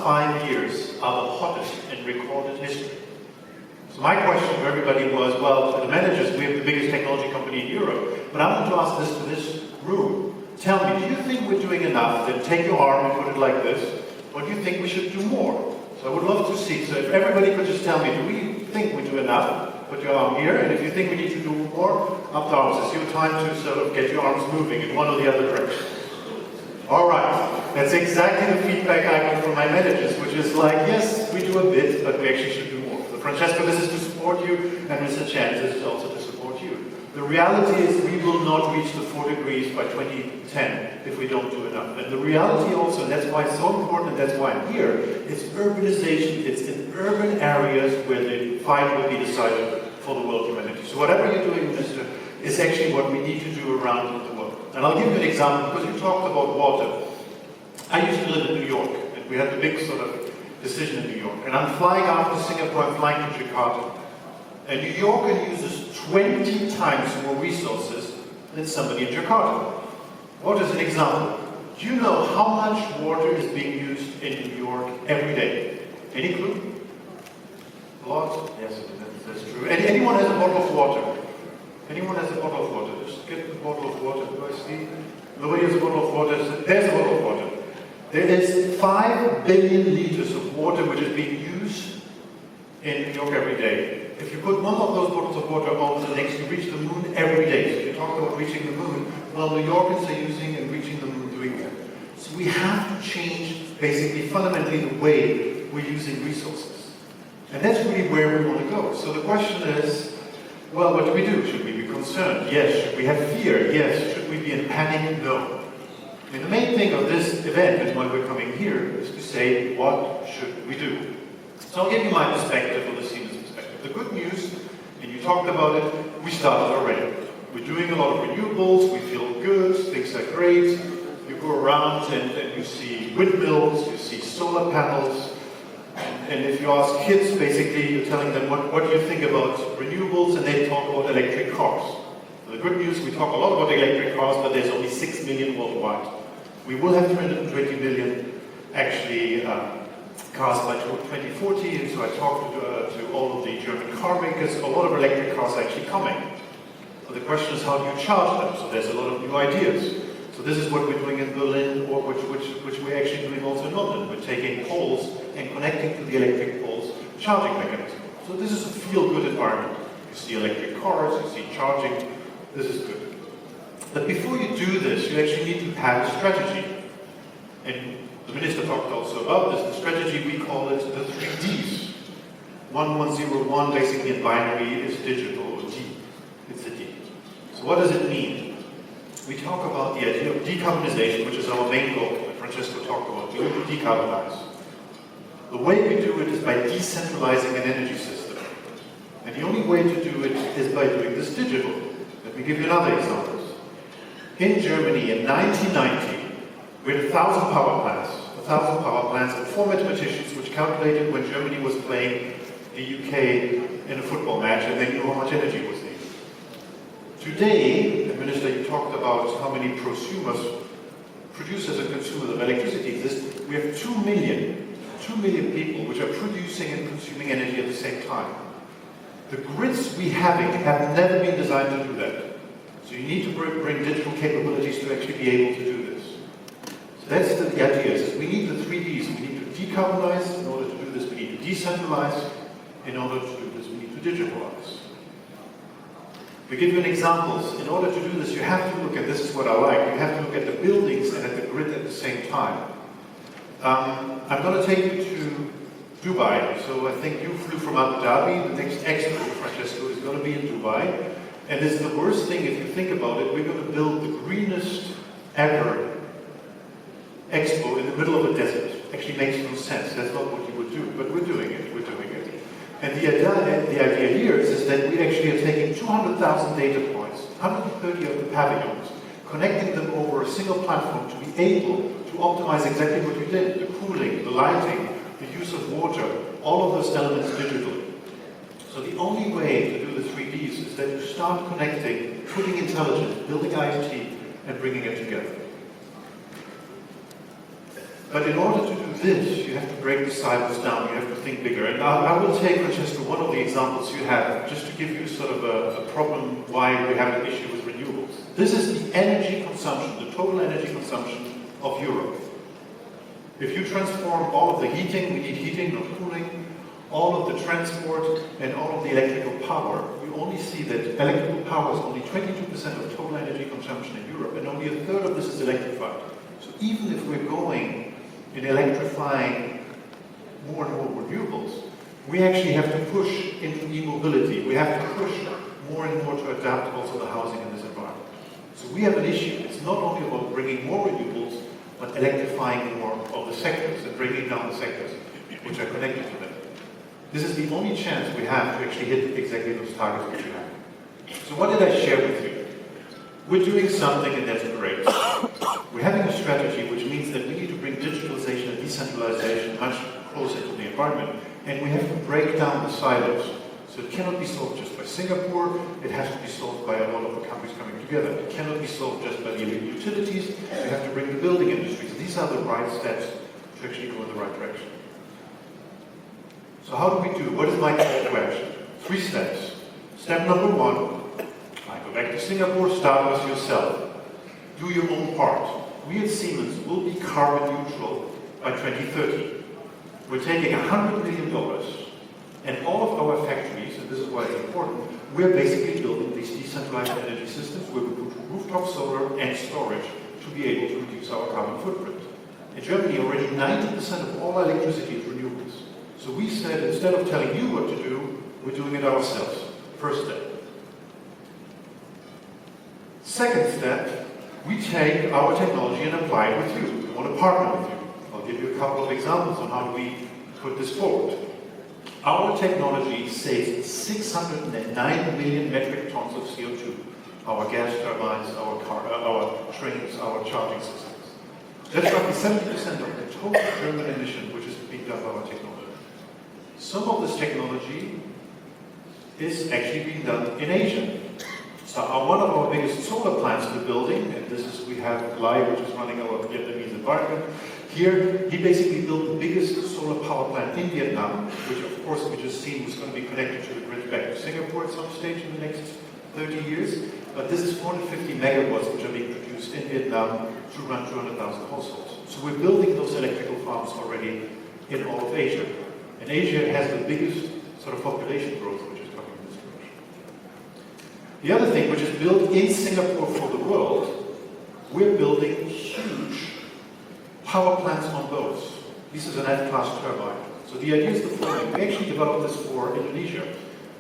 5 years are the hottest in recorded history. So my question to everybody was, well, to the managers, we have the biggest technology company in Europe, but I want to ask this to this room. Tell me, do you think we're doing enough? Then take your arm and put it like this, or do you think we should do more? So I would love to see, so if everybody could just tell me, do we think we do enough? Put your arm here, and if you think we need to do more, up the arms. It's your time to sort of get your arms moving in one or the other direction. All right, that's exactly the feedback I got from my managers, which is like, yes, we do a bit, but we actually should do more. So Francesco, this is to support you, and Mr. Chen, this is also to support you. The reality is we will not reach the 4 degrees by 2010 if we don't do enough. And the reality also, and that's why it's so important, and that's why I'm here, it's urbanization. It's in urban areas where the fight will be decided for the world humanity. So whatever you're doing, Minister, is actually what we need to do around the world. And I'll give you an example, because you talked about water. I used to live in New York, and we had the big sort of decision in New York. And I'm flying after Singapore, I'm flying to Jakarta. And New York uses 20 times more resources than somebody in Jakarta. What is an example? Do you know how much water is being used in New York every day? Any clue? A lot? Yes, that's true. Anyone has a bottle of water? Anyone has a bottle of water? Just get the bottle of water. Do I see? Nobody has a bottle of water. There's a bottle of water. There is 5 billion liters of water which is being used in New York every day. If you put one of those bottles of water over the next, you reach the moon every day. So you talk about reaching the moon. Well, New Yorkers are using and reaching the moon doing that. So we have to change, basically, fundamentally the way we're using resources. And that's really where we want to go. So the question is, well, what do we do? Should we be concerned? Yes. Should we have fear? Yes. Should we be in panic? No. I mean, the main thing of this event and why we're coming here is to say, what should we do? So I'll give you my perspective or the Siemens perspective. The good news, and you talked about it, we started already. We're doing a lot of renewables, we feel good, things are great. You go around and you see windmills, you see solar panels, and if you ask kids, basically, you're telling them, what do you think about renewables, and they talk about electric cars. So the good news, we talk a lot about electric cars, but there's only 6 million worldwide. We will have 220 million, actually, cars by 2040, and so I talked to all of the German car makers. A lot of electric cars are actually coming. So the question is, how do you charge them? So there's a lot of new ideas. So this is what we're doing in Berlin, or which we're actually doing also in London. We're taking poles and connecting to the electric poles charging mechanism. So this is a feel-good environment. You see electric cars, you see charging. This is good. But before you do this, you actually need to have a strategy. And the minister talked also about this. The strategy, we call it the 3 Ds. 1101, basically in binary, is digital, or D. It's a D. So what does it mean? We talk about the idea of decarbonization, which is our main goal, that Francesco talked about. We need to decarbonize. The way we do it is by decentralizing an energy system. And the only way to do it is by doing this digital. Let me give you another example. In Germany, in 1990, we had 1,000 power plants. 1,000 power plants and 4 mathematicians which calculated when Germany was playing the UK in a football match, and they knew how much energy was needed. Today, the Minister, you talked about how many producers and consumers of electricity exist. We have 2 million people which are producing and consuming energy at the same time. The grids we have never been designed to do that. So you need to bring digital capabilities to actually be able to do this. So that's the idea. Is we need the 3 Ds. We need to decarbonize. In order to do this, we need to decentralize. In order to do this, we need to digitalize. We give you an example. In order to do this, you have to look at, this is what I like, you have to look at the buildings and at the grid at the same time. I'm going to take you to Dubai. So I think you flew from Abu Dhabi. The next expo, Francesco, is going to be in Dubai. And it's the worst thing, if you think about it, we're going to build the greenest ever expo in the middle of a desert. Actually makes no sense. That's not what you would do, but we're doing it. We're doing it. And the idea here is that we actually are taking 200,000 data points, 130 of the pavilions, connecting them over a single platform to be able to optimize exactly what you did, the cooling, the lighting, the use of water, all of those elements digitally. So the only way to do the 3 Ds is that you start connecting, putting intelligence, building IoT, and bringing it together. But in order to do this, you have to break the silos down, you have to think bigger. And I will take, Francesco, one of the examples you have, just to give you sort of a problem why we have an issue with renewables. This is the energy consumption, the total energy consumption of Europe. If you transform all of the heating, we need heating, not cooling, all of the transport and all of the electrical power, we only see that electrical power is only 22% of total energy consumption in Europe, and only a third of this is electrified. So even if we're going in electrifying more and more renewables, we actually have to push into e-mobility. We have to push more and more to adapt also the housing in this environment. So we have an issue. It's not only about bringing more renewables, but electrifying more of the sectors and bringing down the sectors which are connected to them. This is the only chance we have to actually hit exactly those targets which we have. So what did I share with you? We're doing something, and that's great. We're having a strategy which means that we need to bring digitalization and decentralization much closer to the environment, and we have to break down the silos. So it cannot be solved just by Singapore, it has to be solved by a lot of the countries coming together. It cannot be solved just by the utilities, we have to bring the building industries. These are the right steps to actually go in the right direction. So how do we do? What is my call to action? 3 steps. Step number 1, I go back to Singapore, start with yourself. Do your own part. We at Siemens will be carbon neutral by 2030. We're taking $100 million and all of our factories, and this is why it's important, we're basically building these decentralized energy systems where we put rooftop solar and storage to be able to reduce our carbon footprint. In Germany, already 90% of all electricity is renewables. So we said, instead of telling you what to do, we're doing it ourselves. First step. Second step, we take our technology and apply it with you. We want to partner with you. I'll give you a couple of examples on how do we put this forward. Our technology saves 609 million metric tons of CO2. Our gas turbines, our trains, our charging systems. That's roughly 70% of the total German emission, which is being done by our technology. Some of this technology is actually being done in Asia. So one of our biggest solar plants we're building, and this is, we have Lai, which is running our Vietnamese environment. Here, he basically built the biggest solar power plant in Vietnam, which of course we just seen was going to be connected to the grid back to Singapore at some stage in the next 30 years. But this is 450 megawatts which are being produced in Vietnam to run 200,000 households. So we're building those electrical farms already in all of Asia. And Asia has the biggest sort of population growth which is coming in this direction. The other thing which is built in Singapore for the world, we're building huge power plants on boats. This is an F-class turbine. So the idea is the following. We actually developed this for Indonesia.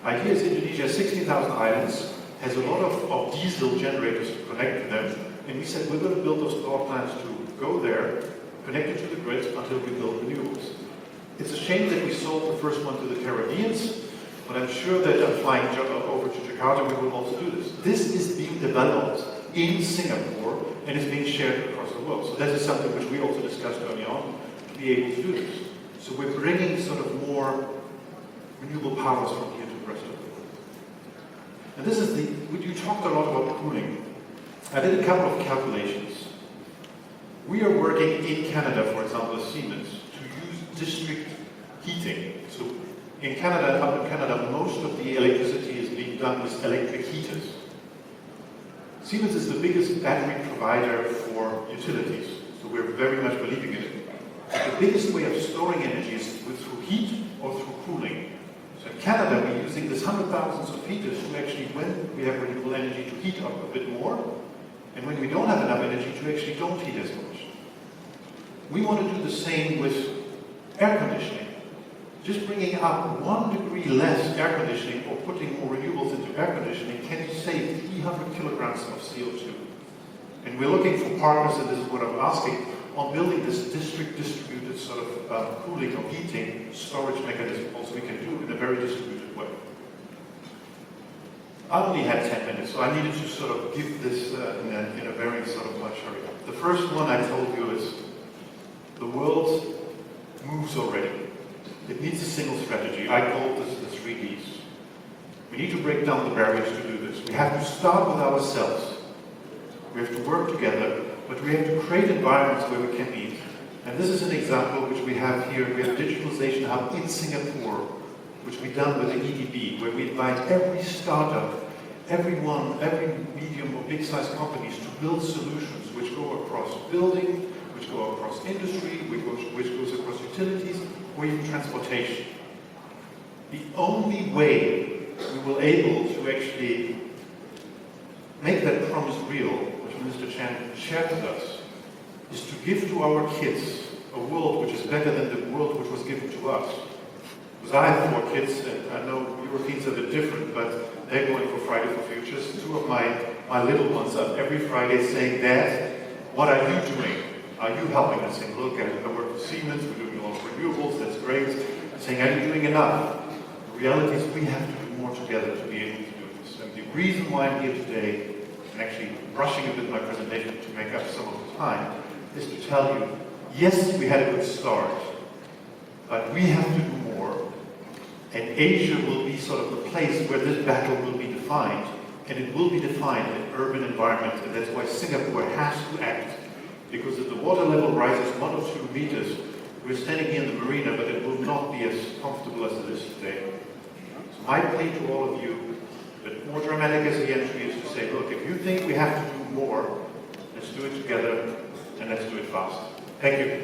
Idea is Indonesia has 16,000 islands, has a lot of diesel generators to connect to them, and we said we're going to build those power plants to go there, connected to the grid until we build renewables. It's a shame that we sold the first one to the Caribbeans, but I'm sure that I'm flying over to Jakarta, we will also do this. This is being developed in Singapore and is being shared across the world. So that is something which we also discussed early on, to be able to do this. So we're bringing sort of more renewable powers from here to the rest of the world. And this is you talked a lot about cooling. I did a couple of calculations. We are working in Canada, for example, as Siemens, to use district heating. So up in Canada, most of the electricity is being done with electric heaters. Siemens is the biggest battery provider for utilities, so we're very much believing in it. But the biggest way of storing energy is through heat or through cooling. So in Canada, we're using this hundreds of thousands of heaters to actually, when we have renewable energy, to heat up a bit more, and when we don't have enough energy, to actually don't heat as much. We want to do the same with air conditioning. Just bringing up 1 degree less air conditioning or putting more renewables into air conditioning can save 300 kilograms of CO2. And we're looking for partners, and this is what I'm asking, on building this district distributed sort of cooling or heating storage mechanism also we can do in a very distributed way. I only had 10 minutes, so I needed to sort of give this in a very sort of much hurry. The first one I told you is the world moves already. It needs a single strategy. I call this the 3 Ds. We need to break down the barriers to do this. We have to start with ourselves. We have to work together, but we have to create environments where we can meet. And this is an example which we have here. We have a digitalization hub in Singapore, which we've done with the EDB, where we invite every startup, every medium or big-sized companies to build solutions which go across building, which go across industry, which goes across utilities, or even transportation. The only way we will able to actually make that promise real, which Minister Chan shared with us, is to give to our kids a world which is better than the world which was given to us. Because I have 4 kids, and I know Europeans are a bit different, but they're going for Friday for Futures. 2 of my little ones are every Friday saying, "Dad, what are you doing? Are you helping us?" And look, I work for Siemens, we're doing a lot of renewables, that's great. I'm saying, "Are you doing enough?" The reality is we have to do more together to be able to do this. And the reason why I'm here today, and actually rushing a bit my presentation to make up some of the time, is to tell you, yes, we had a good start, but we have to do more. And Asia will be sort of the place where this battle will be defined, and it will be defined in urban environments, and that's why Singapore has to act. Because if the water level rises 1 or 2 meters, we're standing here in the marina, but it will not be as comfortable as it is today. So my plea to all of you, a bit more dramatic as the entry, is to say, look, if you think we have to do more, let's do it together, and let's do it fast. Thank you.